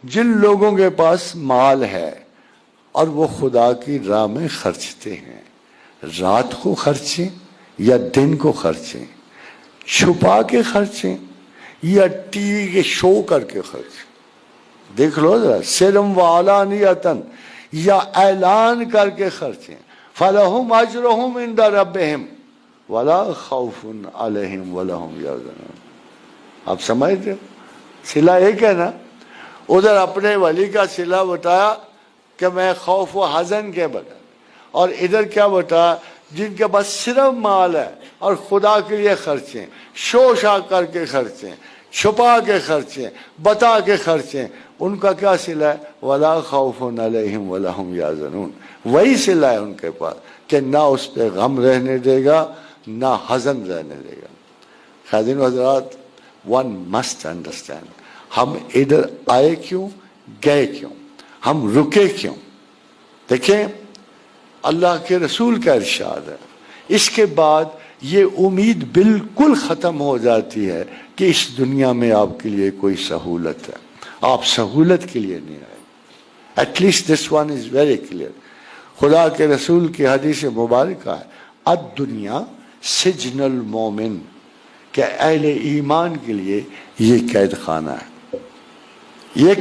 جن لوگوں کے پاس مال ہے اور وہ خدا کی راہ میں خرچتے ہیں، رات کو خرچیں یا دن کو خرچیں، چھپا کے خرچیں یا ٹی وی کے شو کر کے خرچیں، دیکھ لو ذرا، سرم وعلانیتاً یا اعلان کر کے خرچیں، فَلَهُمْ أَجْرُهُمْ عِنْدَ رَبِّهِمْ وَلَا خَوْفٌ عَلَيْهِمْ وَلَا هُمْ يَحْزَنُونَ۔ آپ سمجھتے ہو صلہ ایک ہے نا؟ ادھر اپنے ولی کا صلہ بتایا کہ میں خوف و حزن کے بغیر، اور ادھر کیا بتایا جن کے پاس صرف مال ہے اور خدا کے لیے خرچیں، شوشا کر کے خرچیں، چھپا کے خرچیں، بتا کے خرچیں، ان کا کیا صلہ ہے؟ وَلَا خَوْفٌ عَلَيْهِمْ وَلَا هُمْ يَحْزَنُونَ۔ وہی صلہ ہے ان کے پاس کہ نہ اس پہ غم رہنے دے گا نہ حزن رہنے دے گا۔ خادم حضرات، one must understand، ہم ادھر آئے کیوں، گئے کیوں، ہم رکے کیوں؟ دیکھیں اللہ کے رسول کا ارشاد ہے، اس کے بعد یہ امید بالکل ختم ہو جاتی ہے کہ اس دنیا میں آپ کے لیے کوئی سہولت ہے۔ آپ سہولت کے لیے نہیں آئے۔ At least this one is very clear. خدا کے رسول کی حدیث مبارکہ ہے، الدنیا سجن المومن، کہ اہل ایمان کے لیے یہ قید خانہ ہے۔ یہ